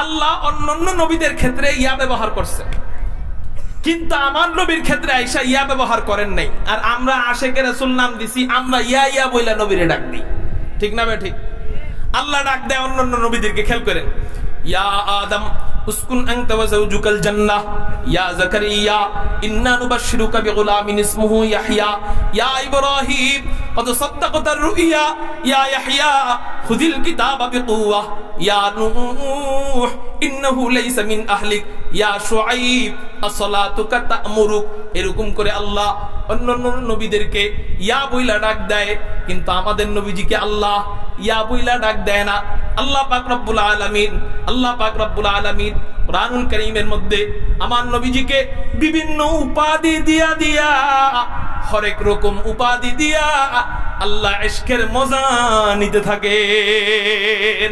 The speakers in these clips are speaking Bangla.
আল্লাহ অন্যান্য নবীদের ক্ষেত্রে ইয়া ব্যবহার করছে, কিন্তু আমার নবীর ক্ষেত্রে আয়েশা ইয়া ব্যবহার করেন নাই। আর আমরা আশেকের রাসূল নাম দিছি, আমরা ইয়া ইয়া বইলা নবীরে ডাক দিই, ঠিক না ঠিক? আল্লাহ ডাক দেয় অন্যান্য নবীদেরকে, খেয়াল করেন, ইয়া আদম উসকুন আনতা ওয়া যাওজুকাল জান্নাহ, ইয়া যাকারিয়া ইন্না নুবাশশিরুকা বিগুলামিন ইসমুহু ইয়াহইয়া, ইয়া ইব্রাহিম কদ সাদ্দাকতার রুইয়া, ইয়া ইয়াহইয়া খুযিল কিতাবা বিকুওয়া, ইয়া নূহ ইন্নাহু লাইসা মিন আহলিক, ইয়া শুআইব আসসালাতুকা তা'মুরুক। এরকম করে আল্লাহ অন্যান্য নবীদেরকে ইয়া বইলা ডাক দেয়, কিন্তু আমাদের নবীজিকে আল্লাহ ইয়া বইলা ডাক দেয় না। আল্লাহ পাক রব্বুল আলামিন কুরআনুল কারীমের মধ্যে আমার নবীজিকে বিভিন্ন উপাধি দিয়া হরেক রকম উপাধি দিয়া আল্লাহ ইশকের মজা নিতে থাকেন।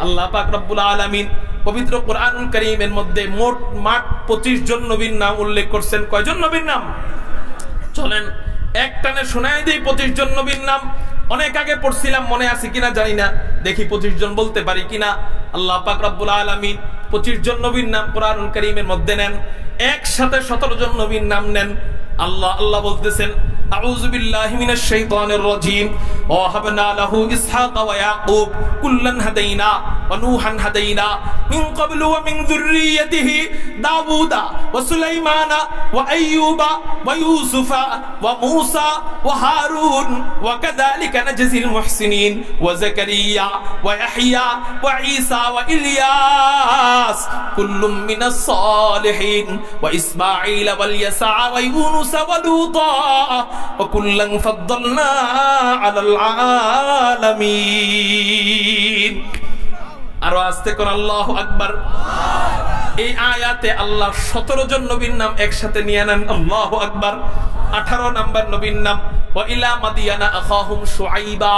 আল্লাহ পাক রব্বুল আলামিন পবিত্র কুরআনুল কারীমের মধ্যে মোট 25 জন নবীর নাম উল্লেখ করছেন। কয়জন নবীর নাম? চলেন একটানে শোনায় দেই 25 জন নবীর নাম। অনেক আগে পড়ছিলাম, মনে আছে কিনা জানি না, দেখি 25 জন বলতে পারি কিনা। আল্লাহ পাক রব্বুল আলামিন 25 জন নবীর নাম কুরআনুল কারীমের মধ্যে নেন, একসাথে 17 জন নবীর নাম নেন। আল্লাহ বলতেছেন, আউযু বিল্লাহি মিনাশ শাইতানির রাজীম, ওয়া হাবনা লাহু ইসহাকা ওয়া ইয়াকুব কুল্লান হাদাইনা ওয়া নূহান হাদাইনা মিন ক্বাবলু ওয়া মিন যুররিয়্যাতিহি দাউদা ওয়া সুলাইমানা ওয়া আইয়ুবা ওয়া ইউসুফা ওয়া মূসা ওয়া হারুন ওয়া কাযালিকা নাজজিল মুহসিনিন ওয়া যাকারিয়া ওয়া ইয়াহইয়া ওয়া ঈসা ওয়া ইলিয়াস কুল্লুম মিনাস সালিহিন ওয়া ইসমাঈল ওয়া ইয়াসা ওয়া ইউনুস ওয়া লূতা وكلًا فضلنا على العالمين। আরো আস্তে করে আল্লাহু আকবার। এই আয়াতে আল্লাহ 17 জন নবীর নাম একসাথে নিয়ে নেন, আল্লাহু আকবার। 18 নাম্বার নবীর নাম, ওয়া ইলা মাদিয়ানা আখাহুম শুআইবা।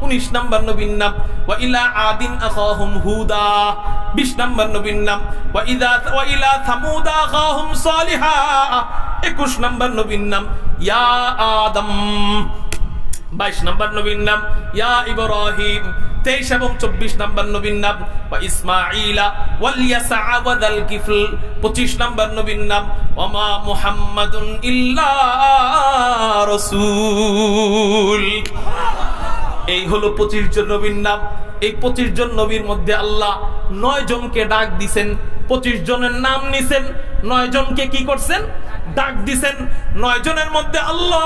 19 নাম্বার নবীর নাম, ওয়া ইলা আদিন আখাহুম হুদা। 20 নাম্বার নবীর নাম, ওয়া ইলা সামুদা আখাহুম সালিহা। 21 নাম্বার নবীর নাম, ইয়া আদম। 22 নাম্বার নবীর নাম, ইয়া ইব্রাহিম। 23 এবং 24 নাম্বার নবীর নাম, ওয়া ইসমাঈলা ওয়াল ইয়াসা ওয়া যাল কিফল। 25 নাম্বার নবীর নাম, ওয়া মা মুহাম্মাদুন ইল্লা রাসূল। এই হলো 25 জন নবীর নাম। এই 25 জন নবীর মধ্যে আল্লাহ 9 জনকে ডাক দিছেন, 25 জনের নাম নিছেন, 9 জনকে কি করছেন? ডাক দিছেন। 9 জনের মধ্যে আল্লাহ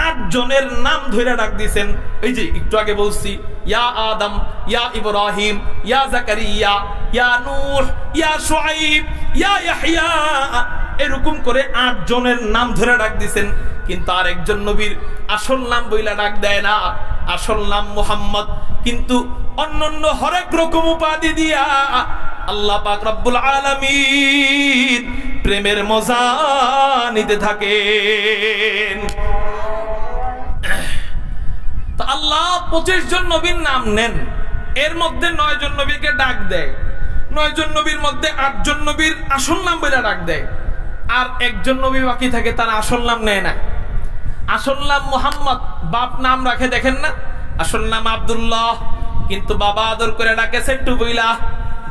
8 জনের নাম ধরে ডাক দিছেন। এই যে একটু আগে বলছি, ইয়া আদম, ইয়া ইব্রাহিম, ইয়া যাকারিয়া, ইয়া নূহ, ইয়া শুআইব, ইয়া ইয়াহইয়া, এরকম করে 8 জনের নাম ধরে ডাক দিছেন। কিন্তু আর একজন নবীর আসল নাম বইলা ডাক দেয় না, আসল নাম মুহাম্মদ, কিন্তু অন্যান্য হরেক রকম উপাধি দিয়া আল্লাহ পাক রব্বুল আলামিন প্রেমের মজা নিতে থাকেন। তো আল্লাহ 25 জন নবীর নাম নেন, এর মধ্যে 9 জন নবীকে ডাক দেয়। 9 জন নবীর মধ্যে 8 জন নবীর আসল নাম বইলা ডাক দেয়, আর একজন নবী বাকি থাকে, তার আসল নাম নেয় না। আসল নাম মুহাম্মদ, বাপ নাম রাখে দেখেন না, আসল নাম আব্দুল্লাহ, কিন্তু বাবা আদর করে ডাকে সেট্টু বইলা,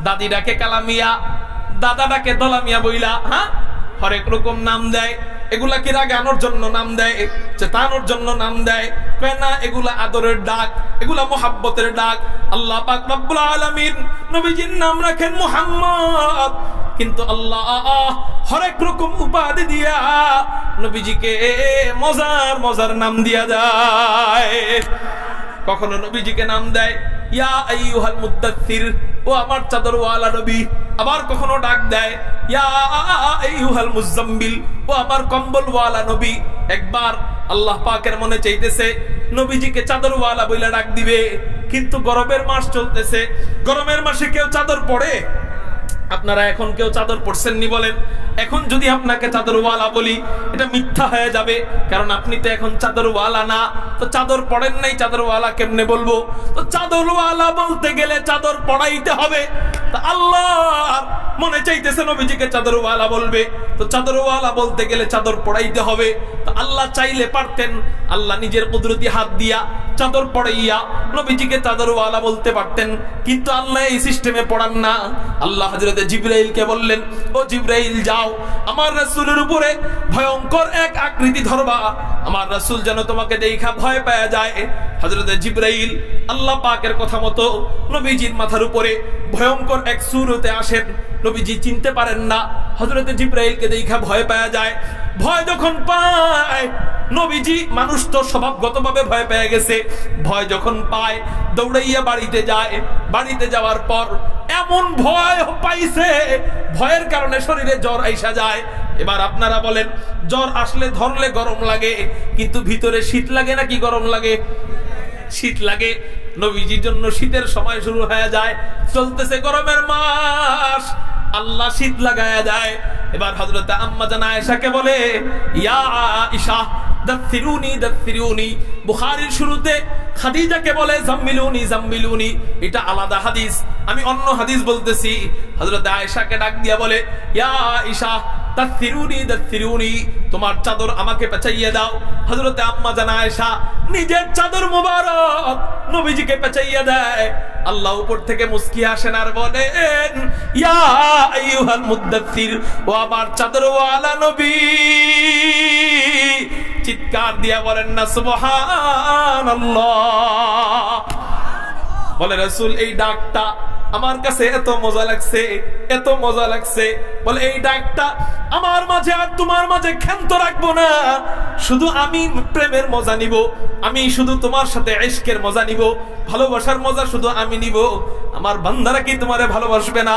দাদি ডাকে কালামিয়া, দাদা ডাকে দলামিয়া বইলা। হ্যাঁ, হরেক রকম নাম দেয়। এগুলা কি রাগানোর জন্য নাম দেয়, চেতানোর জন্য নাম দেয়? কয় না, এগুলা আদরের ডাক, এগুলা মুহাব্বতের ডাক। আল্লাহ পাক রব্বুল আলামিন নবীজির নাম রাখেন মুহাম্মদ, কিন্তু আল্লাহ হরেক রকম উপাধি দিয়া নবীজিকে মজার নাম দিয়া যায়। কখনো নবীজিকে নাম দেয় ইয়া আইয়ুহাল মুদ্দাথির, ও আমার চাদরওয়ালা নবী। আবার কখনো ডাক দেয় ইয়া আইয়ুহাল মুজাম্মিল, ও আমার কম্বলওয়ালা নবী। একবার আল্লাহ পাকের মনে চাইতেছে নবীজিকে চাদরওয়ালা বইলা ডাক দিবে, কিন্তু গরমের মাস চলতেছে, গরমের মাসে কেউ চাদর পরে? আপনারা এখন কেউ চাদর পরছেন নি বলেন? এখন যদি আপনাকে চাদরওয়ালা বলি, এটা মিথ্যা হয়ে যাবে, কারণ আপনি তো এখন চাদরওয়ালা না। তো চাদর পড়েন নাই, চাদরওয়ালা কেমনে বলবো? তো চাদরওয়ালা বলতে গেলে চাদর পড়াইতে হবে। তো আল্লাহ মনে চাইতেছে নবীজিকে চাদরওয়ালা বলবে, তো চাদরওয়ালা বলতে গেলে চাদর পড়াইতে হবে। তো আল্লাহ চাইলে পারতেন, আল্লাহ নিজের কুদরতি হাত দিয়া চাদর পড়াইয়া নবীজিকে চাদরওয়ালা বলতে পারতেন, কিন্তু আল্লাহ এই সিস্টেমে পড়ান না। আল্লাহ হযরতে জিবরাইলকে বললেন, ও জিবরাইল যাও আমার রাসূলের উপরে ভয়ঙ্কর এক আকৃতি ধরবা, আমার রাসূল যেন তোমাকে দেখা ভয় পাওয়া যায়। হযরতে জিবরাইল আল্লাহ পাকের কথা মতো নবীজির মাথার উপরে ভয়ঙ্কর এক সূরতে আসেন। নবীজি চিনতে পারেন না, হযরতে জিবরাইলকে দেখা ভয় পাওয়া যায়। ভয় যখন পায় নবীজি, মানুষ তো স্বভাবগতভাবে ভয় পেয়ে গেছে, ভয় যখন পায় দৌড়াইয়া বাড়িতে যায়। বাড়িতে যাওয়ার পর এমন ভয় পাইছে, ভয়ের কারণে শরীরে জ্বর আইসা যায়। এবার আপনারা বলেন, জ্বর আসলে ধরলে গরম লাগে, কিন্তু ভিতরে শীত লাগে নাকি গরম লাগে? শীত লাগে। নবীজির জন্য শীতের সময় শুরু হয়ে যায়, চলতেছে গরমের মাস, আল্লাহ শীত লাগায়া যায়। এবার হযরত আম্মা জান আয়েশাকে বলে, ইয়া আয়েশা দাসিরুনি দাসিরুনি। বুখারীর শুরুতে খাদিজাকে বলে জাম্মিলুনি জাম্মিলুনি, এটা আলাদা হাদিস, আমি অন্য হাদিস বলতেছি। হযরত আয়েশাকে ডাক দিয়া বলে, ইয়া আয়েশা দাসিরুনি দাসিরুনি, তোমার চাদর আমাকে পেঁচাইয়ে দাও। হযরত আম্মা জান আয়েশা নিজের চাদর মোবারক নবীজিকে পেঁচাইয়ে দেয়। আল্লাহ উপর থেকে মুস্কি আসেন আর বলেন, ইয়া আইয়ুহাল মুদ্দাসসির, ও আমার চাদরওয়ালা নবী। চিৎকার দিয়া বলেন না সুবহানাল্লাহ। বলে রাসূল, এই ডাকটা আমার কাছে এত মজা লাগছে, এত মজা লাগছে। বলে এই ডাকটা আমার মাঝে আর তোমার মাঝে ক্ষান্ত রাখবো না, শুধু আমি প্রেমের মজা নিব, আমি শুধু তোমার সাথে ইশকের মজা নিব, ভালোবাসার মজা শুধু আমি নিব, আমার বান্দারা কি তোমারে ভালোবাসবে না?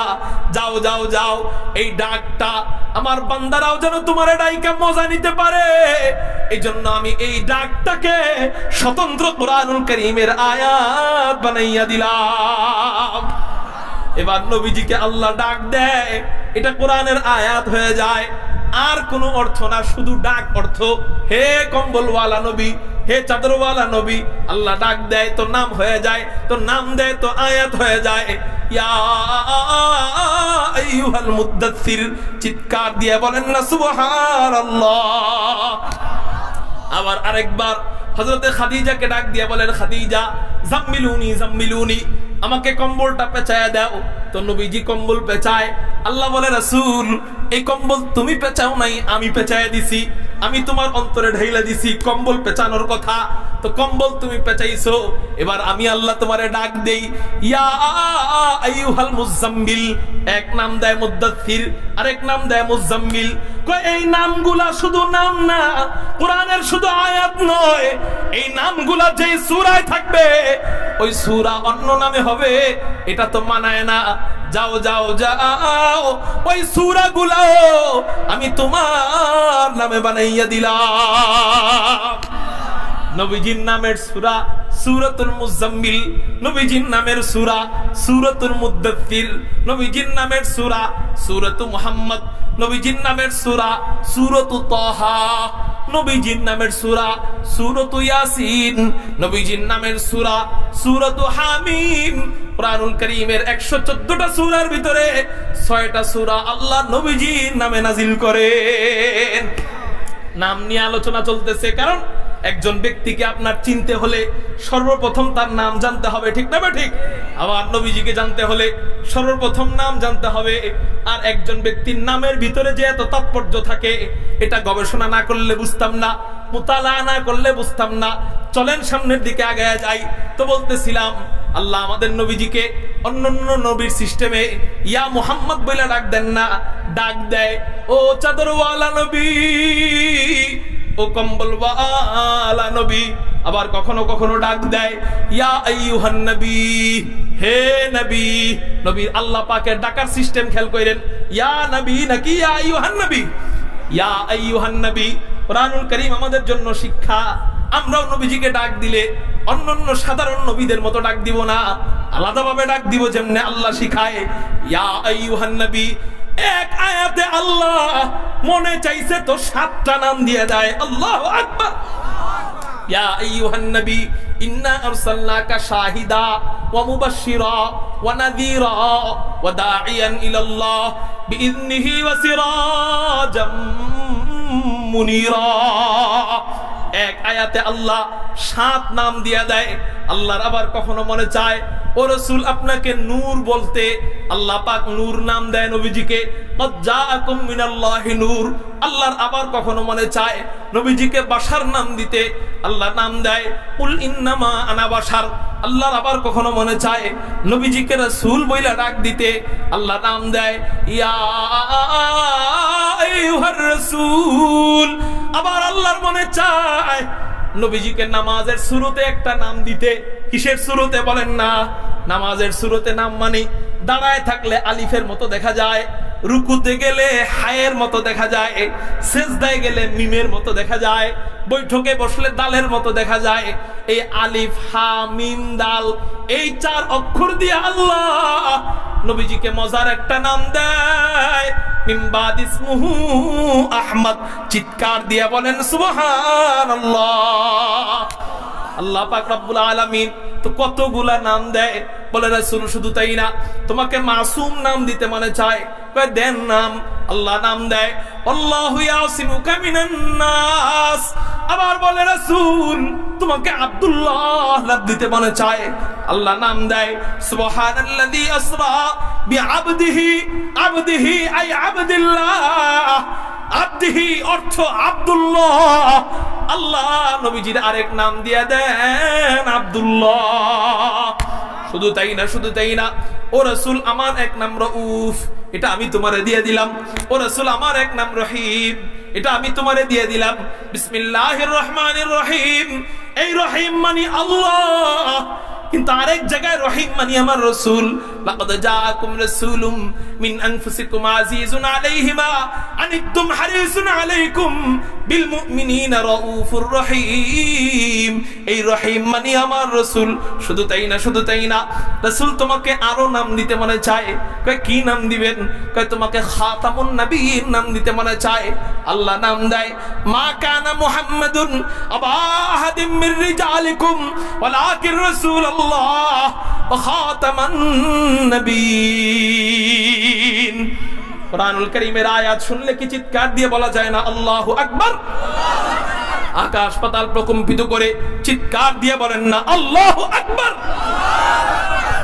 যাও যাও যাও, এই ডাকটা আমার বান্দারাও যেন তোমারে ডাইকা মজা নিতে পারে, এই জন্য আমি এই ডাকটাকে স্বতন্ত্র কোরআনুল কারীমের আয়াত বানাইয়া দিলাম। এবার নবীজিকে আল্লাহ ডাক দেয়, এটা কোরআনের আয়াত হয়ে যায়, আর কোনো অর্থ না, শুধু ডাক অর্থ, হে কম্বলওয়ালা নবী, হে চাদরওয়ালা নবী। আল্লাহ ডাক দেয় তো নাম হয়ে যায়, তো নাম দেয় তো আয়াত হয়ে যায়। ইয়া আইয়ুহাল মুদ্দাসসির, চিৎকার দিয়ে বলেন না সুবহানাল্লাহ। আবার আরেকবার হযরতে খাদিজাকে ডাক দিয়ে বলেন, খাদিজা জাম্মিলুনি জাম্মিলুনি, আমাকে কম্বলটা পেঁচায়া দাও। তো নবীজি কম্বল পেঁচায়। আল্লাহ বলে, রাসূল এই কম্বল তুমি পেঁচাও নাই, আমি পেঁচায়া দিছি, আমি তোমার অন্তরে ঢাইলা দিছি কম্বল পেঁচানোর কথা, তো কম্বল তুমি পেঁচাইছো। এবার আমি আল্লাহ তোমারে ডাক দেই, ইয়া আইয়ুহাল মুজাম্মিল, এক নাম দেয় মুদ্দাসসির, আরেক নাম দেয় মুজাম্মিল। কই এই নামগুলা শুধু নাম না, কোরআনের শুধু আয়াত নয়, এই নামগুলা যেই সূরায় থাকবে ওই সূরা অন্য নামে হবে, এটা তো মানায় না। যাও যাও যাও, ওই সূরাগুলাও আমি তোমার নামে বানাইয়া দিলাম। নবীজির নামের সূরা সূরাতুল মুজাম্মিল, নবীজির নামের সূরা সূরাতুল মুদ্দাসসির, নবীজির নামের সূরা সূরাতু মুহাম্মদ, নবীজির নামের সূরা সূরাতু তাহা, নবীজির নামের সূরা সূরাতু ইয়াসিন, নবীজির নামের সূরা সূরাতু হামিম। কোরআনুল কারীমের 114টা সূরার ভিতরে 6টা সূরা আল্লাহ নবীজির নামে নাজিল করেন। নাম নিয়ে আলোচনা চলতেছে, কারণ একজন ব্যক্তিকে আপনার চিনতে হলে সর্বপ্রথম তার নাম জানতে হবে, ঠিক না? ঠিক। আবার নবীজিকে জানতে হলে সর্বপ্রথম নাম জানতে হবে। আর একজন ব্যক্তির নামের ভিতরে যে এত তাৎপর্য থাকে, এটা গবেষণা না করলে বুঝতাম না, মুতালা না করলে বুঝতাম না। চলেন সামনের দিকে আগায়া যাই। তো বলতেছিলাম, আল্লাহ আমাদের নবীজিকে অন্যান্য নবীর সিস্টেমে ইয়া মুহাম্মদ বলে ডাক দেন না, ডাক দেয় ও চাদরওয়ালা নবী, ও কম্বলওয়ালা নবী। আবার কখনো কখনো ডাক দেয় ইয়া আইয়ুহান নবী, হে নবী। নবীর আল্লাহ পাকের ডাকার সিস্টেম খেয়াল করেন, ইয়া নবী নাকি ইয়া আইয়ুহান নবী? ইয়া আইয়ুহান নবী। কোরআনুল কারীম আমাদের জন্য শিক্ষা। আমরাও নবীজিকে ডাক দিলে অন্যান্য সাধারণ নবীদের মতো ডাক দিব না, আলাদাভাবে ডাক দিব, যেমনে আল্লাহ শিখায়। ইয়া আইয়ুহান নবী, এক আয়াতে আল্লাহ মনে চাইছে তো 7টা নাম দিয়ে দেয়। আল্লাহু আকবার। ইয়া আইয়ুহান নবী ইন্না আরসালনাকা শাহিদা ওয়া মুবাশশিরা ওয়া নাযীরা ওয়া দাঈয়ান ইলাল্লাহ বিইذনিহি ওয়া সিরাজাম মুনীরা। এক আয়াতে আল্লাহ 7 নাম দিয়া দেয়। আল্লাহর আবার কখনো মনে চায় ও রাসূল আপনাকে নূর বলতে, আল্লাহ পাক নূর নাম দেয় নবীজিকে, ক্বাদ জাআকুম মিনাল্লাহি নূর। আল্লাহর আবার কখনো মনে চায় নবীজিকে বাশার নাম দিতে, আল্লাহ নাম দেয় কুল ইন্নামা আনা বাশার। আল্লাহর আবার কখনো মনে চায় নবীজিকে রাসূল বইলা ডাক দিতে, আল্লাহ নাম দেয় ইয়া আইয়ুহার রাসূল। আবার আল্লাহর মনে চায় নবীজিকে নামাজের শুরুতে একটা নাম দিতে। কিসের শুরুতে বলেন না? নামাজের শুরুতে নাম মানে দাঁড়ায় থাকলে আলিফের মতো দেখা যায়, রুকুতে গেলে হায়ের মতো দেখা যায়, সেজদায় গেলে মিমের মতো দেখা যায়, বৈঠকে বসলে দালের মতো দেখা যায়। এই আলিফ হা মিম দাল এই 4 অক্ষর দিয়ে আল্লাহ নবীজিকে মজার একটা নাম দেয়, মিন বাদ ইসমুহু আহমদ। চিৎকার দিয়ে বলেন সুবহানাল্লাহ। আল্লাহ পাক রব্বুল আলামিন তো কতগুলা নাম দেয়। বলে রাসূল শুধু তাই না, তোমাকে মাসুম নাম দিতে মনে চায়, কয় দেন নাম। আল্লাহ নাম দেয় আল্লাহু ইয়াসিমুকা মিনান নাস। আবার বলে রাসূল তোমাকে আব্দুল্লাহ নাম দিতে মনে চায়, আল্লাহ নাম দেয় সুবহানাল্লাযী আসরা বিআবদিহি। আবদিহি আই আবদুল্লাহ, আবদিহি অর্থ আব্দুল্লাহ। আল্লাহ নবীজির আরেক নাম দিয়া দেন আব্দুল্লাহ। শুধু তাই না, শুধু তাই না, ও রাসূল আমার এক নাম রউফ, এটা আমি তোমারে দিয়ে দিলাম। ও রাসূল আমার এক নাম রহিম, এটা আমি তোমারে দিয়ে দিলাম। বিসমিল্লাহির রহমানির রহিম, এই রহিম মানে আল্লাহ, কিন্তু আরেক জায়গায় রহিম মানে আমার রাসূল। লাকাদ জাআকুম রাসূলুম মিন আনফুসিকুম আজিজুন আলাইহি মা আনিতুম হারিসুন আলাইকুম বিল মুমিনিনা রাউফুর রহিম। এই রহিম মানে আমার রাসূল। শুধু তাই না, শুধু তাই না, রাসূল তোমাকে আরো নাম দিতে মনে চায়। কয় কি নাম দিবেন? কয় তোমাকে খাতামুন নবীর নাম দিতে মনে চায়। আল্লাহ নাম দেয় মা কানা মুহাম্মাদুন আবা আহাদিম মির রিজালিকুম ওয়ালাকিন রাসূলুল্লাহ ওয়া খাতামান নবীন। কুরআনুল কারীমের আয়াত শুনলে কি চিৎকার দিয়ে বলা যায় না আল্লাহু আকবার? আকাশ পাতাল প্রকম্পিত করে চিৎকার দিয়ে বলেন না আল্লাহু আকবার?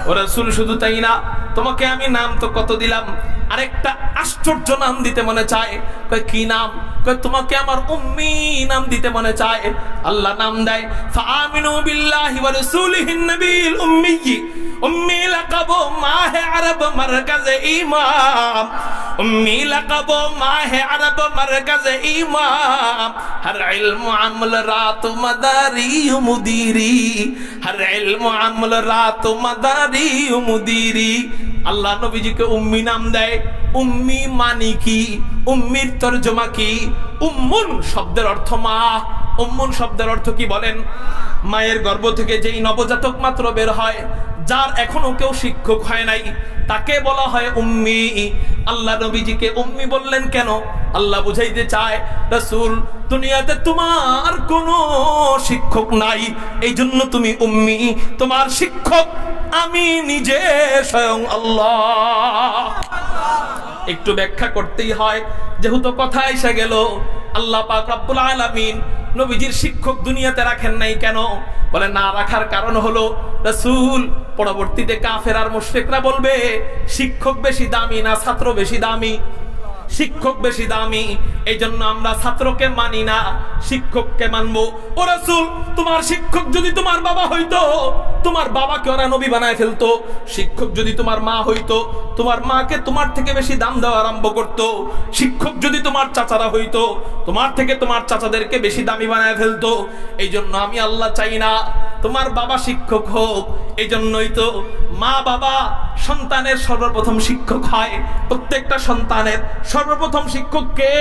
ও রাসূল শুধু তাই না, তোমাকে আমি নাম তো কত দিলাম, আরেকটা আশ্চর্য নাম দিতে মনে চায়। কয় কি নাম? কয় তোমাকে আমার উম্মি নাম দিতে মনে চায়। আল্লাহ নাম দেয় ফাআমিনু বিল্লাহি ওয়া রাসূলিহিন নবিয়্যিল উম্মি। উম্মি লাকাব মাহে আরব মারকাজে ইমাম, উম্মি লাকাব মাহে আরব মারকাজে ইমাম। হর ইলম আমল রাত মাদারি মুদিরি, হর ইলম আমল রাত মাদারি মুদিরি। আল্লাহ নবীজিকে উম্মি নাম দেয়। উম্মি মানে কি? উম্মির তরজমা কি? উম্মুন শব্দের অর্থ মা। উম্মুন শব্দের অর্থ কি বলেন? মায়ের গর্ভ থেকে যেই নবজাতক মাত্র বের হয়, যার এখনো কেউ শিক্ষক হয় নাই, তাকে বলা হয় উম্মি। আল্লাহ নবীজিকে উম্মি বললেন কেন? আল্লাহ বুঝাইতে চায় রাসূল দুনিয়াতে তোমার কোনো শিক্ষক নাই, এই জন্য তুমি উম্মি। তোমার শিক্ষক আমি নিজে, স্বয়ং আল্লাহ। একটু ব্যাখ্যা করতেই হয়, যেহেতু কথা এসে গেল। আল্লাহ পাক রব্বুল আলামিন নবীজির শিক্ষক দুনিয়াতে রাখেন নাই কেন? বলে না রাখার কারণ হলো রাসূল পরবর্তীতে কাফের আর মুশরিকরা বলবে শিক্ষক বেশি দামি না ছাত্র বেশি দামি? শিক্ষক বেশি দামি, এই জন্য আমরা ছাত্রকে মানি না, শিক্ষককে মানবো। ও রাসূল তোমার শিক্ষক যদি তোমার বাবা হইতো, তোমার বাবাকে ওরা নবী বানায় ফেলতো। শিক্ষক যদি তোমার মা হইতো, তোমার মাকে তোমার থেকে বেশি দাম দেওয়া আরম্ভ করতো। শিক্ষক যদি তোমার চাচারা হইতো, তোমার থেকে তোমার চাচাদেরকে বেশি দামি বানায় ফেলতো। এই জন্য আমি আল্লাহ চাই না তোমার বাবা শিক্ষক হোক। এই জন্যই তো মা বাবা সন্তানের সর্বপ্রথম শিক্ষক হয়। প্রত্যেকটা সন্তানের সর্বপ্রথম শিক্ষক কে?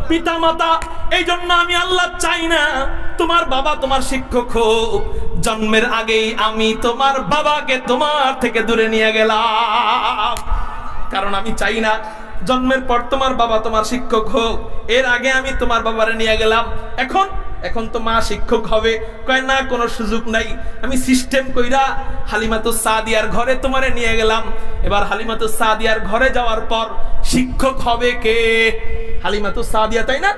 পিতা মাতা। এই জন্য আমি আল্লাহ চাই না তোমার বাবা তোমার শিক্ষক হোক। জন্মের আগেই আমি তোমার বাবাকে তোমার থেকে দূরে নিয়ে গেলাম, কারণ আমি চাই না জন্মের পর তোমার বাবা তোমার শিক্ষক হোক। এর আগে আমি তোমার বাবারে নিয়ে গেলাম, এখন তো মা শিক্ষক হবে। কয় না, কোনো সুযোগ নাই। আমি সিস্টেম কইরা হালিমাতুস সাদিয়ার ঘরে তোমারে নিয়ে গেলাম। এবার হালিমাতুস সাদিয়ার ঘরে যাওয়ার পর শিক্ষক হবে কে? হালিমাতুস সাদিয়া, তাই না?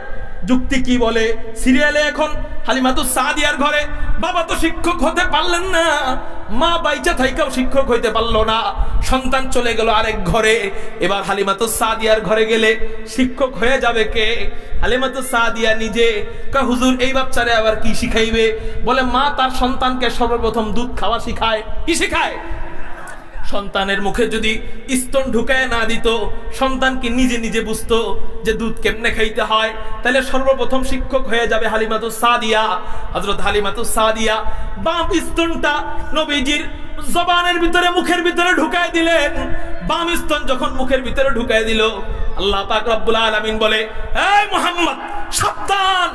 যুক্তি কি বলে? সিরিয়ালে এখন হালিমাতুস সাদিয়ার ঘরে বাবা তো শিক্ষক হতে পারলেন না, মা বাইচা থাইকাও শিক্ষক হইতে পারলো না, সন্তান চলে গেল আরেক ঘরে। এবার হালিমাতুস সাদিয়ার ঘরে গেলে শিক্ষক হয়ে যাবে কে? হালিমাতুস সাদিয়া নিজে কয়, হুজুর এই বাচ্চারে আবার কি শিখাইবে? বলে মা তার সন্তানকে সর্বপ্রথম দুধ খাওয়া শিখায়। কি শিখায়? সন্তানের মুখে যদি স্তন ঢুকায় না দিত, সন্তান কি নিজে নিজে বুঝতো যে দুধ কেমনে খাইতে হয়? তাহলে সর্বপ্রথম শিক্ষক হয়ে যাবে হালিমাতুস সাদিয়া। হযরত হালিমাতুস সাদিয়া বাম স্তনটা নবীজির জবানের ভিতরে, মুখের ভিতরে ঢুকায় দিলেন। বাম স্তন যখন মুখের ভিতরে ঢুকায় দিল, আল্লাহ পাক রব্বুল আলামিন বলে, এই মুহাম্মদ সাবধান,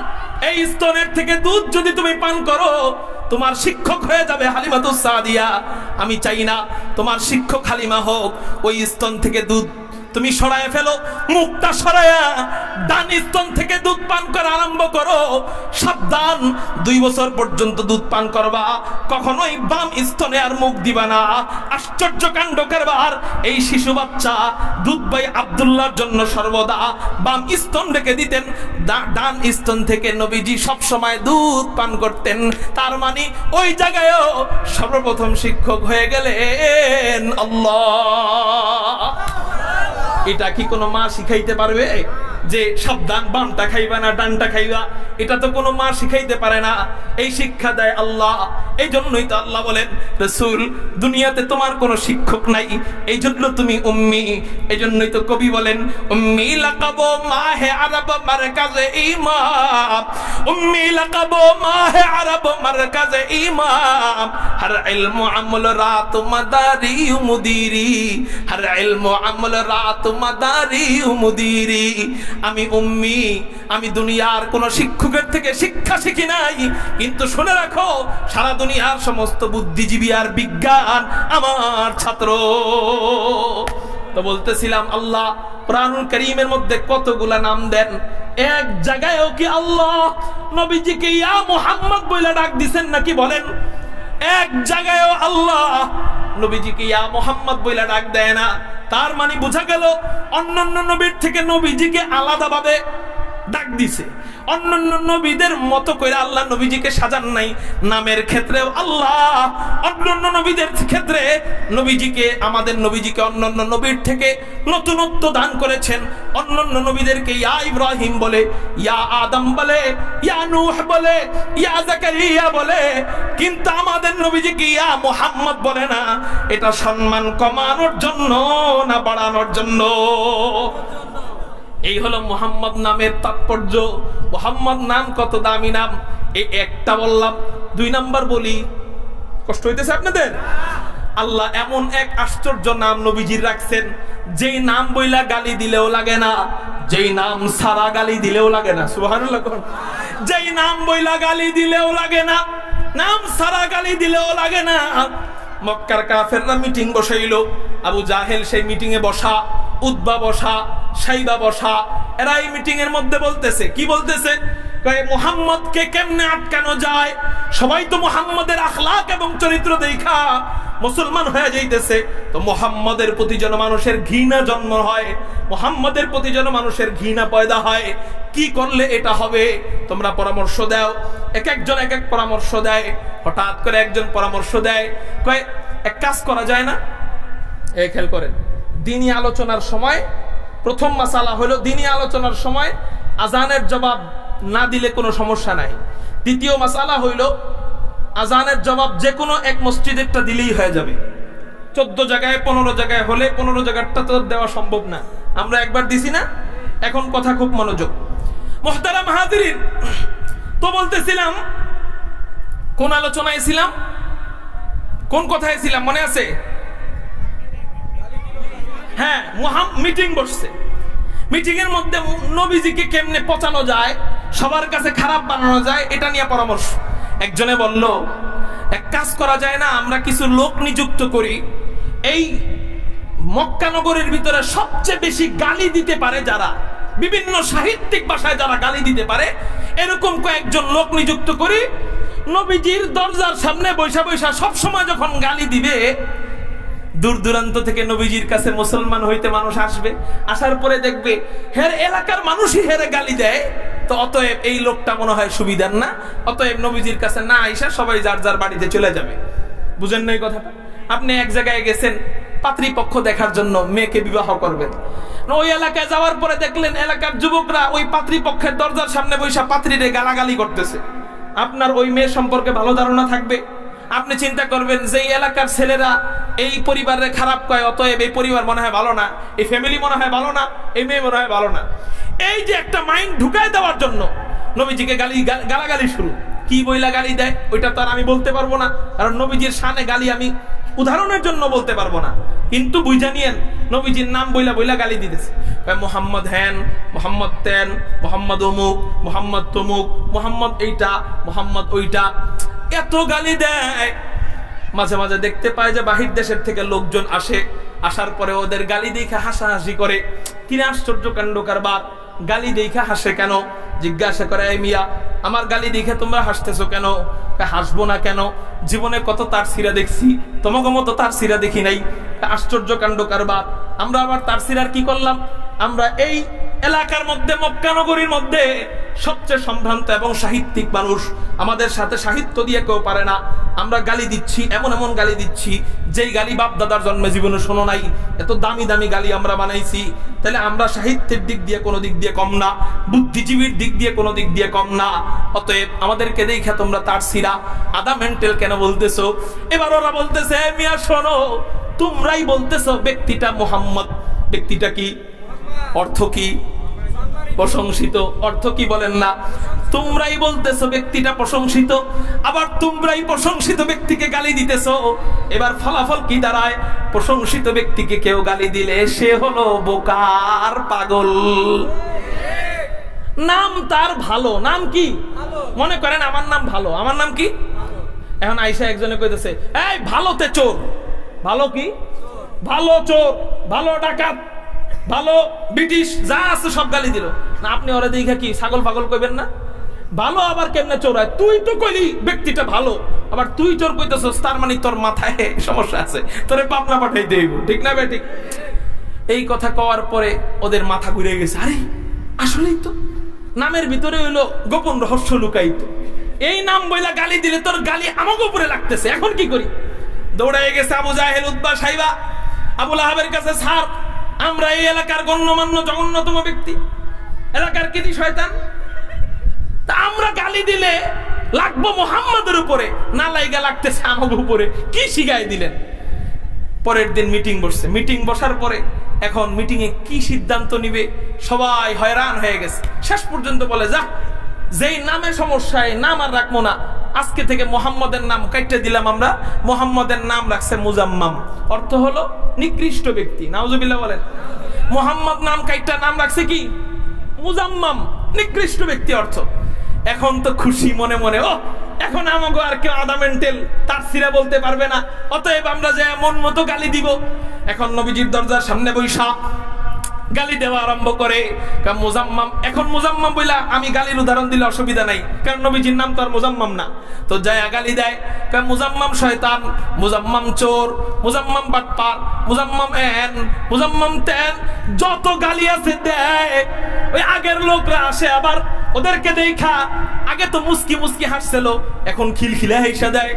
এই স্তনের থেকে দুধ যদি তুমি পান করো তোমার শিক্ষক হয়ে যাবে হালিমাতুস সাদিয়া। আমি চাই না তোমার শিক্ষক হালিমা হোক, ওই স্তন থেকে দুধ তুমি সরায় ফেলো, মুখটা সরায়া ডান স্তন থেকে দুধ পান করা আরম্ভ করো। সাবধান, 2 বছর পর্যন্ত দুধ পান করবা, কখনোই বাম স্তনে আর মুখ দিবা না। আশ্চর্য কাণ্ড কারবার, এই শিশু বাচ্চা দুধ ভাই আব্দুল্লাহর জন্য সর্বদা বাম স্তন রেখে দিতেন, ডান স্তন থেকে নবীজি সব সময় দুধ পান করতেন। তার মানে ওই জায়গায়ও সর্বপ্রথম শিক্ষক হয়ে গেলেন আল্লাহ। এটা কি কোনো মা শিখাইতে পারবে যে সাবধান বামটা খাইবা না ডানটা খাইবা? এটা তো কোনো মা শিখাইতে পারে না, এই শিক্ষা দেয় আল্লাহ। এই জন্যই তো আল্লাহ বলেন, রাসূল দুনিয়াতে তোমার কোনো শিক্ষক নাই, এই জন্য তুমি উম্মি। এই জন্যই তো কবি বলেন, উম্মি লাকাবো মাহে আরব মারকাজে ইমাম, উম্মি লাকাবো মাহে আরব মারকাজে ইমাম, হর ইলম আমল রাত মাদারি মুদিরি, হর ইলম আমল রাত মাদারি মুদিরি। আমি উম্মি, আমি দুনিয়ার কোন শিক্ষকের থেকে শিক্ষা শিখি নাই, কিন্তু শুনে রাখো সারা দুনিয়ার সমস্ত বুদ্ধিজীবী আর বিজ্ঞান আমার ছাত্র। তো বলতেছিলাম আল্লাহ কোরআনুল কারীমের মধ্যে কতগুলা নাম দেন, এক জায়গায়ও কি আল্লাহ নবীজিকে ইয়া মুহাম্মদ বলে ডাক দিবেন নাকি? বলেন, এক জায়গায়ও আল্লাহ নবীজিকে ইয়া মুহাম্মদ বলে ডাক দেয় না। তার মানে বোঝা গেল অন্যান্য নবীর থেকে নবীজিকে আলাদাভাবে ডাক দিছে, অন্যান্য নবীদের মতো করে আল্লাহ নবীজিকে সাজান নাই। নামের ক্ষেত্রেও আল্লাহ অন্যান্য নবীদের ক্ষেত্রে নবীজিকে, আমাদের নবীজিকে অন্যান্য নবীর থেকে নতুনত্ব দান করেছেন। অন্যান্য নবীদেরকে ইয়া ইব্রাহিম বলে, ইয়া আদম বলে, ইয়া নূহ বলে, ইয়া জাকারিয়া বলে, কিন্তু আমাদের নবীজিকে ইয়া মুহাম্মদ বলে না। এটা সম্মান কমানোর জন্য না বাড়ানোর জন্য? এই হলো মুহাম্মদ নামের তাৎপর্য। মুহাম্মদ নাম কত দামি নাম, এই একটা বললাম। 2 নাম্বার বলি, কষ্ট হইতেছে আপনাদের? আল্লাহ এমন এক আশ্চর্য নাম নবীজির রাখছেন, যেই নাম বইলা গালি দিলেও লাগে না, যেই নাম সারা গালি দিলেও লাগে না। সুবহানাল্লাহ। যেই নাম বইলা গালি দিলেও লাগে না, নাম সারা গালি দিলেও লাগে না। মক্কার কাফেররা মিটিং বসাইলো, আবু জাহেল সেই মিটিং এ বসা, উতবা বসা, সাইবা বসা। এরা এই মিটিং এর মধ্যে বলতেছে, কি বলতেছে? কয় মুহাম্মদকে কেমনে আটকানো যায়? সবাই তো মুহাম্মদের আখলাক এবং চরিত্র দেখা মুসলমান হয়ে যাইতেছে। তো মুহাম্মদের প্রতি যেন মানুষের ঘৃণা জন্ম হয়, মুহাম্মদের প্রতি যেন মানুষের ঘৃণা পয়দা হয়, কি করলে এটা হবে? তোমরা পরামর্শ দাও। একজন এক এক পরামর্শ দেয়। হঠাৎ করে একজন পরামর্শ দেয়, কয় এক কাজ করা যায় না? এই খেয়াল করেন, দ্বীনি আলোচনার সময় প্রথম মাসালা হলো, দ্বীনি আলোচনার সময় আজানের জবাব না দিলে কোনো সমস্যা নাই। দ্বিতীয় মাসালা হইল, আজানের জবাব যে কোনো এক মসজিদেরটা দিলেই হয়ে যাবে। 14 জায়গায় 15 জায়গায় হলে 15 জায়গাটা তো দেওয়া সম্ভব না। আমরা একবার দিছি না? এখন কথা খুব মনোযোগ। মুহতারাম হাজিরিন, তো বলতেছিলাম কোন আলোচনায় ছিলাম, কোন কথায় ছিলাম মনে আছে? হ্যাঁ, মিটিং বসছে। মিটিং এর মধ্যে নবীজিকে কেমনে পচানো যায়, সবার কাছে খারাপ বানানো যায়, এটা নিয়ে পরামর্শ। একজনে বলল, এক কাজ করা যায় না, আমরা কিছু লোক নিযুক্ত করি, এই মক্কা নগরের ভিতরে সবচেয়ে বেশি গালি দিতে পারে যারা, বিভিন্ন সাহিত্যিক ভাষায় যারা গালি দিতে পারে, এরকম কয়েকজন লোক নিযুক্ত করি। নবীজির দরজার সামনে বৈশা বৈশা সব সময় যখন গালি দিবে, দূর দূরান্ত থেকে নবীজির কাছে মুসলমান হইতে মানুষ আসবে, আসার পরে দেখবে হের এলাকার মানুষই হেরে গালি দেয়, তো অতএব এই লোকটা মনে হয় সুবিধার না, অতএব নবীজির কাছে না আইসা সবাই যার যার বাড়িতে চলে যাবে। বুঝেন না এই কথাটা? আপনি এক জায়গায় গেছেন পাত্রীপক্ষ দেখার জন্য, মেয়েকে বিবাহ করবেন, ওই এলাকায় যাওয়ার পরে দেখলেন এলাকার যুবকরা ওই পাত্রীপক্ষের দরজার সামনে বৈশা পাত্রীরে গালাগালি করতেছে। আপনার ওই মেয়ে সম্পর্কে ভালো ধারণা থাকবে? আপনি চিন্তা করবেন যে এই এলাকার ছেলেরা এই পরিবারের খারাপ কয়, অতএব এই পরিবার মনে হয় ভালো না, এই ফ্যামিলি মনে হয় ভালো না, এই মেয়ে মনে হয় ভালো না। এই যে একটা মাইন্ড ঢুকায় দেওয়ার জন্য নবীজিকে গালাগালি শুরু। কি বইলা গালি দেয় ওইটা তো আর আমি বলতে পারবো না, কারণ নবীজির শানে গালি আমি উদাহরণের জন্য বলতে পারবো না, কিন্তু বুঝা নিয়েন নবীজির নাম বইলা বইলা গালি দিতেছে। মোহাম্মদ হ্যান, মোহাম্মদ তেন, মোহাম্মদ অমুক, মোহাম্মদ তমুক, মোহাম্মদ এইটা, মোহাম্মদ ওইটা, এত গালি দেয়। মাঝে মাঝে দেখতে পায় যে বাহির দেশের থেকে লোকজন আসে, আসার পরে ওদের গালি দেখে হাসাহাসি করে। কিনে আশ্চর্য কাণ্ড কারবার, গালি দেখে হাসে কেন? জিজ্ঞাসা করে, এই মিয়া আমার গালি দেখে তোমরা হাসতেছো কেন? হাসবো না কেন? জীবনে কত তার সিরা দেখছি, তোমাকে মতো তার সিরা দেখি নাই। আশ্চর্য কাণ্ড কারবার। আমরা আবার তার সিরার কি করলাম? আমরা এই এলাকার মধ্যে, মক্কা নগরীর মধ্যে সবচেয়ে সম্ভ্রান্ত এবং সাহিত্যিক মানুষ, আমাদের সাথে সাহিত্য দিয়ে কেউ পারে না। আমরা গালি দিচ্ছি, এমন এমন গালি দিচ্ছি যেই গালি বাপ দাদার জন্মে জীবনে শোনো নাই। এত দামি দামি গালি আমরা বানাইছি। তাহলে আমরা সাহিত্যের দিক দিয়ে কোনো দিক দিয়ে কম না, বুদ্ধিজীবীর দিক দিয়ে কোনো দিক দিয়ে কম না। অতএব আমাদেরকে দেখে তোমরা তার সিরা আদা মেন্টাল কেন বলতেছো? এবার ওরা বলতেছে, মিয়া শোনো, তোমরাই বলতেছো ব্যক্তিটা মুহাম্মদ। ব্যক্তিটা কি? অর্থ কি? প্রশংসিত। অর্থ কি বলেন না? তোমরাই বলতেছো ব্যক্তিটা প্রশংসিত, আবার তোমরাই প্রশংসিত ব্যক্তিকে গালি দিতেছো। এবার ফলাফল কি দাঁড়ায়? প্রশংসিত ব্যক্তিকে কেউ গালি দিলে সে হলো বোকার পাগল। নাম তার ভালো, নাম কি? মনে করেন আমার নাম ভালো, আমার নাম কি? এখন আইসা একজনে কইতেছে, এই ভালোতে চোর। ভালো কি? ভালো চোর, ভালো ডাকাত, ভালো ব্রিটিশ, যা আছে সব গালি দিল না। আপনি ওরা দেখে কি ছাগল পাগল কইবেন না? ভালো আবার কেমনে চোর হয়? তুই তো কইলি ব্যক্তিটা ভালো, আবার তুই চোর কইতেছস, তার মানে তোর মাথায় সমস্যা আছে, তোরে পাবনা পাঠাই দেব। ঠিক না বেঠিক? এই কথা কওয়ার পরে ওদের মাথা ঘুরে গেছে। আরে আসলেই তো নামের ভিতরে হইলো গোপন রহস্য লুকায়িত। এই নাম বইলা গালি দিলে তোর গালি আমাকে উপরে লাগতেছে, এখন কি করি? দৌড়াই গেছে আবু জাহেল, উতবা, সাইবা, আবু লাহাবের কাছে। স্যার, আমরা এই এলাকার গণ্যমান্য জঘন্যতম ব্যক্তি, এলাকার কৃতি শয়তান, তা আমরা গালি দিলে লাগবো মুহাম্মাদের উপরে, না লাইগা লাগতেছে আমাকে উপরে। কি শিখাই দিলেন? পরের দিন মিটিং বসছে। মিটিং বসার পরে এখন মিটিং এ কি সিদ্ধান্ত নিবে সবাই হয়রান হয়ে গেছে। শেষ পর্যন্ত বলে, যা, যেই নামে সমস্যায় নাম আর রাখবো না, আজকে থেকে মুহাম্মদের নাম কাইটে দিলাম আমরা। মুহাম্মদের নাম রাখছে মুজাম্মাম, অর্থ হলো নিকৃষ্ট ব্যক্তি। নাউজুবিল্লাহ বলেন। মুহাম্মদ নাম কাইটা নাম রাখছে কি? মুজাম্মাম, নিকৃষ্ট ব্যক্তি অর্থ। এখন তো খুশি মনে মনে, ও এখন আমাকে আর কেউ আদা মেন্টেল তার সিরা বলতে পারবে না, অতএব আমরা যে মন মতো গালি দিব। এখন নবীজির দরজার সামনে বৈশা গালি দেওয়া আরম্ভ করে। মুজাম্মাম, এখন মুজাম্মাম বইলা আমি গালির উদাহরণ দিলে অসুবিধা নাই, কারণ নবীজির নাম তো আর মুজাম্মাম না। তো যায় গালি দেয়, মুজাম্মাম শয়তান, মুজাম্মাম চোর, মুজাম্মাম বাটপার, মুজাম্মাম এন, মুজাম্মাম তেন, যত গালি আছে দেয়। ওই আগের লোকরা আসে, আবার ওদেরকে দেখা আগে তো মুস্কি মুস্কি হাসছিল, এখন খিলখিলা হেসে দেয়।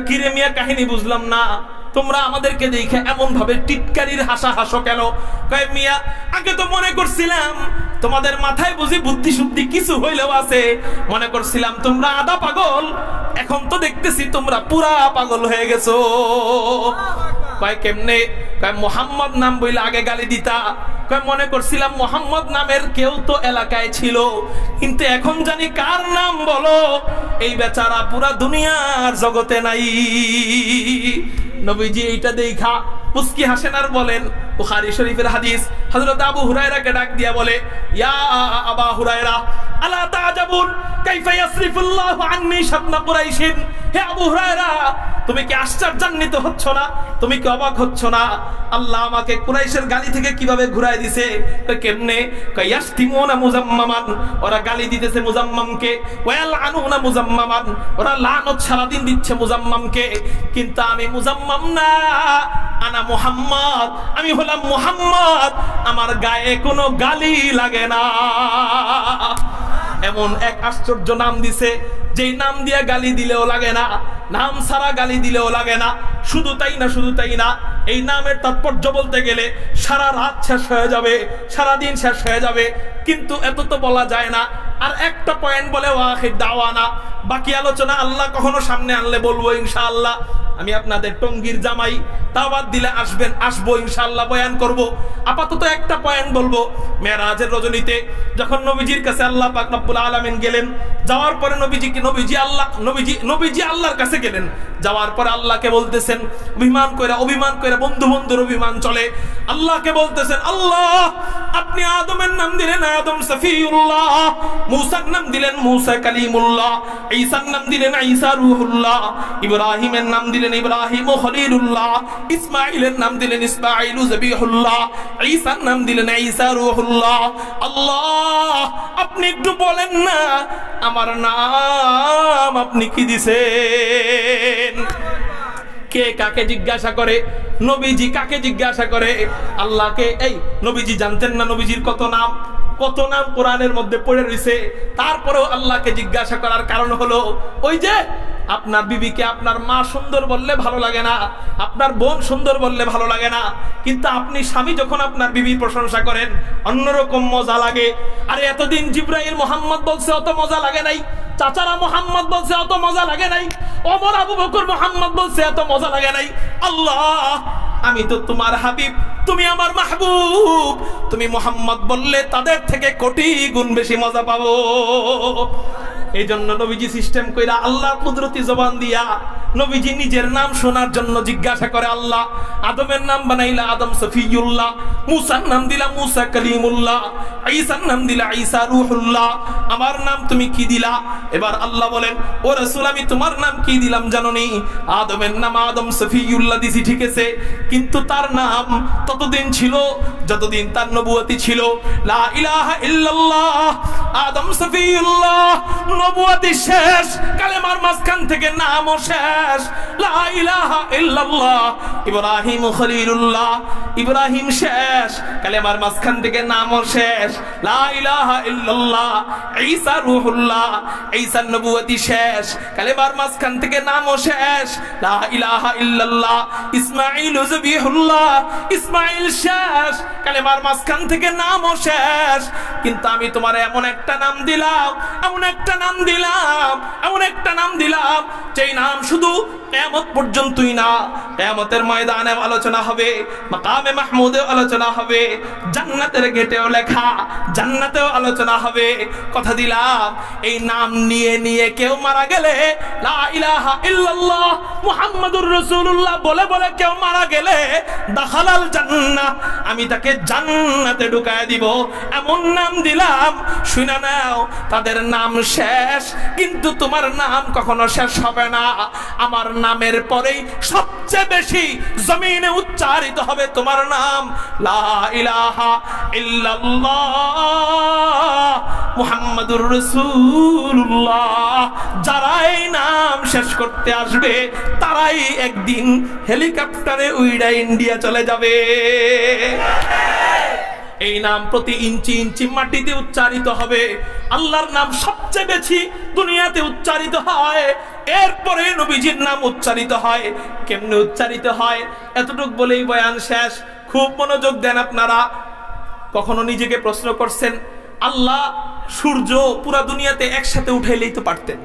কিরে মিয়া, কাহিনী বুঝলাম না, তোমরা আমাদেরকে দেখে এমন ভাবে টিটকারির হাসা হাসো কেন? কয় মিয়া, আগে তো মনে করছিলাম তোমাদের মাথায় বুঝি বুদ্ধি শুদ্ধি কিছু হইলেও আছে, মনে করছিলাম তোমরা আধা পাগল, এখন তো দেখতেছি তোমরা পুরা পাগল হয়ে গেছো। কয় কেমনে? কয় মুহাম্মদ নাম বইলে আগে গালি দিতা। কয় মনে করছিলাম মুহাম্মদ নামের কেউ তো এলাকায় ছিল, কিন্তু এখন জানি কার নাম বলো, এই বেচারা পুরা দুনিয়ার জগতে নাই। নবীজি এইটা দেখা মুস্কি হাসেন আর বলেন, বুখারী শরীফের হাদিস, হযরত আবু হুরায়রাকে ডাক দিয়া বলে, ইয়া আবা হুরায়রা, আলা তাআজাবুন কাইফা ইয়াসরিফুল্লাহু আন্নী শাতনা কুরাইশিন। হে আবু হুরায়রা, তুমি কি আশ্চর্যান্বিত হচ্ছ না? তুমি কি অবাক হচ্ছ না? আল্লাহ আমাকে কুরাইশের গালি থেকে কিভাবে ঘুরায় দিছে। কেমনে? ইয়াসতিমুনা মুজাম্মামান, ওরা গালি দিতেছে মুজাম্মামকে, ওয়ায়ালআনুনা মুজাম্মামান, ওরা লানত সারাদিন দিচ্ছে মুজাম্মামকে, কিন্তু আমি মুজাম্মাম না, আনা মুহাম্মদ, আমি হলাম মুহাম্মদ, আমার গায়ে কোনো গালি লাগে না। এমন এক আশ্চর্য নাম দিছে যেই নাম দিয়ে গালি দিলেও লাগে না, নাম ছাড়া গালি দিলেও লাগে না। শুধু তাই না, শুধু তাই না, এই নামের তাৎপর্য বলতে গেলে সারা রাত শেষ হয়ে যাবে, সারা দিন শেষ হয়ে যাবে, কিন্তু এত তো বলা যায় না। আর একটা পয়েন্ট বলে ওয়াখির দাওয়ানা, বাকি আলোচনা আল্লাহ কখনো সামনে আনলে বলবো ইনশাআল্লাহ। আমি আপনাদের টঙ্গীর জামাই, দাওয়াত দিলে আসবেন, আসবো ইনশাআল্লাহ, বয়ান করব। আপাতত একটা পয়েন্ট বলবো। মেরাজের রজনীতে যখন নবীজির কাছে আল্লাহ পাক রব্বুল আলামিন গেলেন, যাওয়ার পরে নবীজি আল্লাহর কাছে গেলেন, যাওয়ার পরে আল্লাহকে বলতেছেন, অভিমান কইরা বন্ধুর অভিমান চলে, আল্লাহকে বলতেছেন, আল্লাহ আপনি আদমের নাম দিলেন আদম সফিউল্লাহ, মূসার নাম দিলেন মূসা কালিমুল্লাহ, ঈসার নাম দিলেন ঈসা রূহুল্লাহ, ইব্রাহিমের নাম দিলেন ইব্রাহিম খলিলুল্লাহ, ইসমাঈলের নাম দিলেন ইসমাঈল যবিহুল্লাহ, ঈসার নাম দিলেন ঈসা রূহুল্লাহ। আল্লাহ আপনি একটু বলেন না আমার নাম আপনি কি দিছেন? কে কাকে জিজ্ঞাসা করে? নবীজি কাকে জিজ্ঞাসা করে? আল্লাহকে। এই নবীজি জানতেন না নবীজির কত নাম কোরআনের মধ্যে পড়ে রয়েছে? তারপরেও আল্লাহকে জিজ্ঞাসা করার কারণ হলো, ওই যে আপনার বিবিকে আপনার মা সুন্দর বললে ভালো লাগে না, আপনার বোন সুন্দর বললে ভালো লাগে না, কিন্তু আপনি স্বামী যখন আপনার বিবির প্রশংসা করেন অন্যরকম মজা লাগে। আরে এতদিন জিবরাইল মোহাম্মদ বলছে অত মজা লাগে নাই, চাচারা মোহাম্মদ বলছে অত মজা লাগে নাই, ওমর আবু বকর মোহাম্মদ বলছে এত মজা লাগে নাই। আল্লাহ আমি তো তোমার হাবিব, তুমি আমার মাহবুব, তুমি মোহাম্মদ বললে তাদের থেকে কোটি গুণ বেশি মজা পাবো। এই জন্য নবীজি সিস্টেম কইরা আল্লাহর কুদরতি জবান দিয়া নবীজি নিজের নাম শোনার জন্য জিজ্ঞাসা করে আল্লাহ। আদমের নাম বানাইলা আদম সফিউল্লাহ, মূসার নাম দিলা মূসা কালিমুল্লাহ, ঈসার নাম দিলা ঈসা রূহুল্লাহ, আমার নাম তুমি কি দিলা? এবার আল্লাহ বলেন, ও রাসূল আমি তোমার নাম কি দিলাম জানোনি? আদমের নাম আদম সফিউল্লাহ দিছি, ঠিক আছে, কিন্তু তার নাম ততদিন ছিল যতদিন তার নবুয়তি ছিল। লা ইলাহা ইল্লাল্লাহ, আদম সফিউল্লাহ, নবুয়তি শেষ, কালেমার মাঝখান থেকে নামও শেষ। লা ইলাহা ইল্লাল্লাহ, ইব্রাহিম খলিলুল্লাহ, ইব্রাহিম শেষ, কালেমার মাঝখান থেকে নামও শেষ। লা ইলাহা ইল্লাল্লাহ, ঈসা রূহুল্লাহ, ঈসা নবুয়তি শেষ, কালেমার মাঝখান থেকে নামও শেষ। লা ইলাহা ইল্লাল্লাহ, ইসমাঈল যবিহুল্লাহ, ইসমাঈল শেষ, কালেমার মাঝখান থেকে নামও শেষ। কিন্তু আমি তোমার এমন একটা নাম দিলাম, এমন একটা নাম দিলাম, এমন একটা নাম দিলাম, যেই নাম শুধু কিয়ামত পর্যন্তই না, কিয়ামতের ময়দানে আলোচনা হবে, মাকামে মাহমুদে আলোচনা হবে, জান্নাতের গেটেও লেখা, জান্নাতেও আলোচনা হবে। কথা দিলাম এই নাম নিয়ে নিয়ে কেউ মারা গেলে, লা ইলাহা ইল্লাল্লাহ মুহাম্মাদুর রাসূলুল্লাহ বলে বলে কেউ মারা গেলে, দাখালাল জান্নাহ, আমি তাকে জান্নাতে ঢুকায় দিব, এমন নাম দিলাম। শুনে নাও, তাদের নাম শেষ, কিন্তু তোমার নাম কখনো শেষ হবে না। আমার নামের পরেই সবচেয়ে বেশি জমিনে উচ্চারিত হবে তোমার নাম, লা ইলাহা ইল্লাল্লাহ মুহাম্মাদুর রাসূলুল্লাহ। যারা এই নাম শেষ করতে আসবে তারাই একদিন হেলিকপ্টারে উইড়া ইন্ডিয়া চলে যাবে। এই নাম প্রতি ইঞ্চি ইঞ্চি মাটিতে উচ্চারিত হবে। আল্লাহর নাম সবচেয়ে বেশি দুনিয়াতে উচ্চারিত হয়, এরপরে নবীজির নাম উচ্চারিত হয়। কেমনে উচ্চারিত হয় এতটুক বলেই বয়ান শেষ। খুব মনোযোগ দেন আপনারা। কখনো নিজেকে প্রশ্ন করছেন, আল্লাহ সূর্য পুরা দুনিয়াতে একসাথে উঠাইলেই তো পারতেন,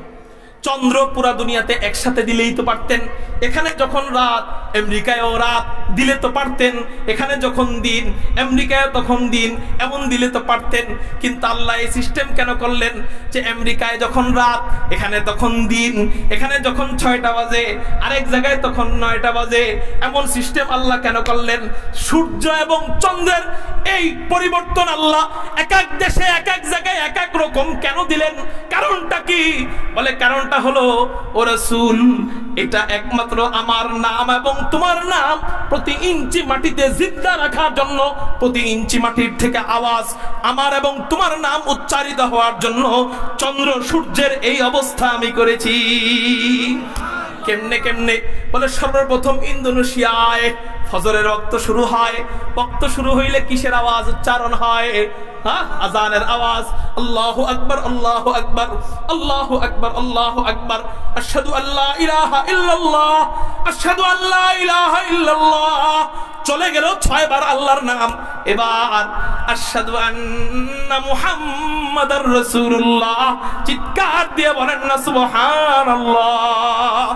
চন্দ্র পুরা দুনিয়াতে একসাথে দিলেই তো পারতেন, এখানে যখন রাত আমেরিকায়ও রাত দিলে তো পারতেন, এখানে যখন দিন আমেরিকায় তখন দিন, এমন দিলে তো পারতেন। কিন্তু আল্লাহ এই সিস্টেম কেন করলেন যে আমেরিকায় যখন রাত এখানে তখন দিন, এখানে যখন 6টা বাজে আরেক জায়গায় তখন 9টা বাজে? এমন সিস্টেম আল্লাহ কেন করলেন? সূর্য এবং চন্দ্রের এই পরিবর্তন আল্লাহ এক এক দেশে এক এক জায়গায় এক এক রকম কেন দিলেন? কারণটা কি? বলে কারণটা হলো, ও রাসূল এটা একমাত্র আমার নাম এবং তোমার নাম প্রতি ইঞ্চি মাটিতে জিন্দা রাখার জন্য, প্রতি ইঞ্চি মাটির থেকে আওয়াজ আমার এবং তোমার নাম উচ্চারিত হওয়ার জন্য চন্দ্র সূর্যের এই অবস্থা আমি করেছি। কেমনে কেমনে? বলে সর্বপ্রথম ইন্দোনেশিয়ায় ফজরের ওয়াক্ত শুরু হয়। ওয়াক্ত শুরু হইলে কিসের আওয়াজ উচ্চারণ হয়? হ্যাঁ, আজানের আওয়াজ। আল্লাহু আকবার, আল্লাহু আকবার, আল্লাহু আকবার, আল্লাহু আকবার। আশহাদু আল্লা ইলাহা ইল্লাল্লাহ, আশহাদু আল্লা ইলাহা ইল্লাল্লাহ। চলে গেল 6 বার আল্লাহর নাম। এবার আশহাদু আন্না মুহাম্মাদার রাসূলুল্লাহ। চিৎকার দিয়ে বলেন না সুবহানাল্লাহ।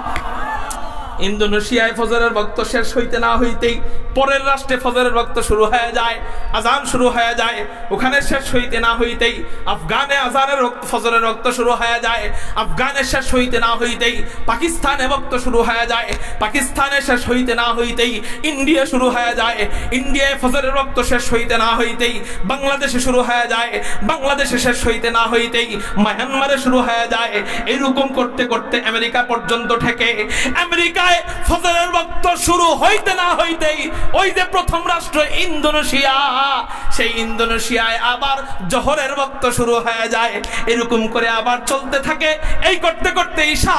ইন্দোনেশিয়ায় ফজরের ওয়াক্ত শেষ হইতে না হইতেই পরের রাষ্ট্রে ফজরের ওয়াক্ত শুরু হয়ে যায়, আজান শুরু হয়ে যায়। ওখানে শেষ হইতে না হইতেই আফগানে আজানের ফজরের ওয়াক্ত শুরু হয়ে যায়। আফগানে শেষ হইতে না হইতেই পাকিস্তানে ওয়াক্ত শুরু হয়ে যায়। পাকিস্তানে শেষ হইতে না হইতেই ইন্ডিয়া শুরু হয়ে যায়। ইন্ডিয়ায় ফজরের ওয়াক্ত শেষ হইতে না হইতেই বাংলাদেশে শুরু হয়ে যায়। বাংলাদেশে শেষ হইতে না হইতেই মায়ানমারে শুরু হয়ে যায়। এরকম করতে করতে আমেরিকা পর্যন্ত ঠেকে। আমেরিকা ফজরের ওয়াক্ত শুরু হইতে না হইতেই ওই যে প্রথম রাষ্ট্র ইন্দোনেশিয়া, সেই ইন্দোনেশিয়ায় আবার জোহরের ওয়াক্ত শুরু হয়ে যায়। এরকম করে আবার চলতে থাকে। এই করতে করতে ঈশা,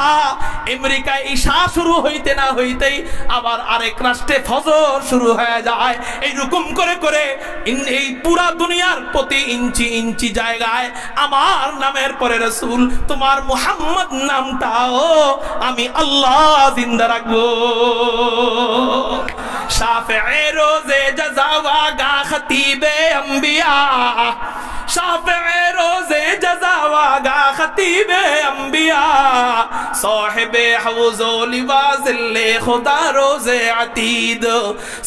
আমেরিকায় ঈশা শুরু হইতে না হইতেই আবার আরেক রাষ্ট্রে ফজর শুরু হয়ে যায়। এইরকম করে করে এই পুরা দুনিয়ার প্রতি ইঞ্চি ইঞ্চি জায়গায় আমার নামের পরে রাসূল তোমার মুহাম্মদ নামটাও আমি আল্লাহ জিন্দা রাখবো। শাফিঈ রোজে জাযা ওয়াগা খতীবে আম্বিয়া, শাফিঈ রোজে জাযা ওয়াগা খতীবে আম্বিয়া, সাহিবে হাউজ ও লিওয়াজিল্লে খুদা রোজে আতীদ,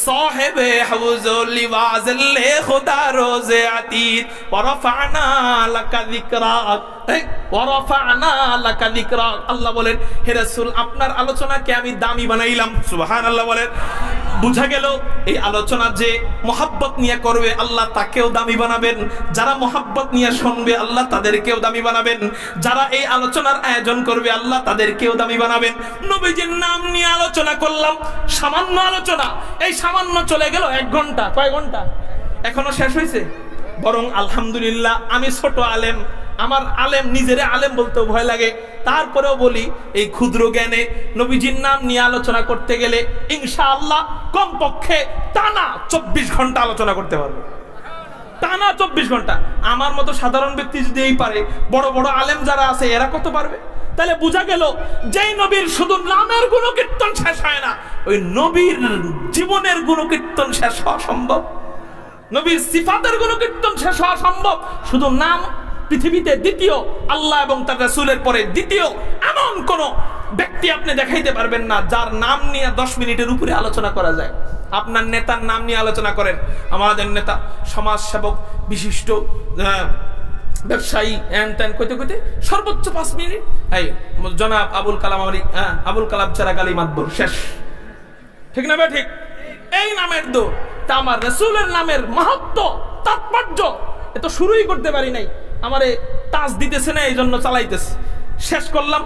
সাহিবে হাউজ ও লিওয়াজিল্লে খুদা রোজে আতীদ। ওয়ারফা'না লাকা যিকরাক, ওয়ারফা'না লাকা যিকরাক। আল্লাহ বলেন হে রাসূল আপনার আলোচনাকে আমি দামি বানাইলাম। সুবহানাল্লাহ বলেন। বুঝা গেল এই আলোচনা যে মোহাব্বত নিয়ে করবে আল্লাহ তাকেও দামি বানাবেন, যারা মোহাব্বত নিয়ে শুনবে আল্লাহ তাদেরকেও দামি বানাবেন, যারা এই আলোচনার আয়োজন করবে আল্লাহ তাদেরকেও দামি বানাবেন। নবীজির নাম নিয়ে আলোচনা করলাম, সামান্য আলোচনা। এই সামান্য চলে গেল 1 ঘন্টা। কয় ঘন্টা? এখনো শেষ হয়েছে? বরং আলহামদুলিল্লাহ আমি ছোট আলেম, আমার আলেম নিজেরে আলেম বলতেও ভয় লাগে, তারপরেও বলি এই ক্ষুদ্র জ্ঞানে নবীজির নাম নিয়ে আলোচনা করতে গেলে ইনশাআল্লাহ কমপক্ষে টানা 24 ঘন্টা আলোচনা করতে পারবো। টানা 24 ঘন্টা। আমার মতো সাধারণ ব্যক্তি যদি এই পারে, বড় বড় আলেম যারা আছে এরা কত পারবে? তাহলে বোঝা গেল যেই নবীর শুধু নামের গুণকীর্তন শেষ হয় না, ওই নবীর জীবনের গুণকীর্তন শেষ হওয়া সম্ভব, নবীর সিফাতের গুণকীর্তন শেষ হওয়া সম্ভব। শুধু নাম পৃথিবীতে দ্বিতীয়, আল্লাহ এবং তার রাসূলের পরে দ্বিতীয় এমন কোন ব্যক্তি আপনি দেখাইতে পারবেন না যার নাম নিয়ে 10 মিনিটের উপরে আলোচনা করা যায়। আপনার নেতার নাম নিয়ে আলোচনা করেন, আমাদের নেতা সমাজ সেবক, বিশিষ্ট ব্যবসায়ী, কইতে কইতে সর্বোচ্চ 5 মিনিট এই জনাব আবুল কালাম আবুল কালাম ছাড়া গালি মাতবর শেষ। ঠিক না ভাই? ঠিক। এই নামের দো তা আমার রাসূলের নামের মাহাত্ম্য তাৎপর্য এ তো শুরুই করতে পারি নাই, আমারে টাচ দিতেছে না, এই জন্য চালাইতেছে। শেষ করলাম।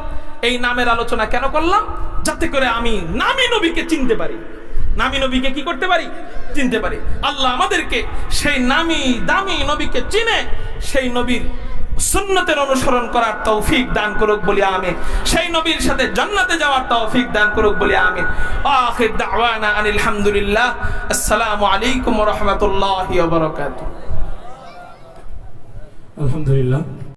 এই নামের আলোচনা কেন করলাম? যাতে করে আমি নামী নবীকে চিনতে পারি, নামী নবীকে কি করতে পারি? চিনতে পারি। আল্লাহ আমাদেরকে সেই নামী দামি নবীকে চিনে সেই নবীর সুন্নতের অনুসরণ করার তৌফিক দান করুক বলি আমিন। সেই নবীর সাথে জান্নাতে যাওয়ার তৌফিক দান করুক বলি আমিন। আখির দাওয়ানা আনিল হামদুলিল্লাহ। আসসালামু আলাইকুম ওয়া রাহমাতুল্লাহি ওয়া বারাকাতুহু। আলহামদুলিল্লাহ।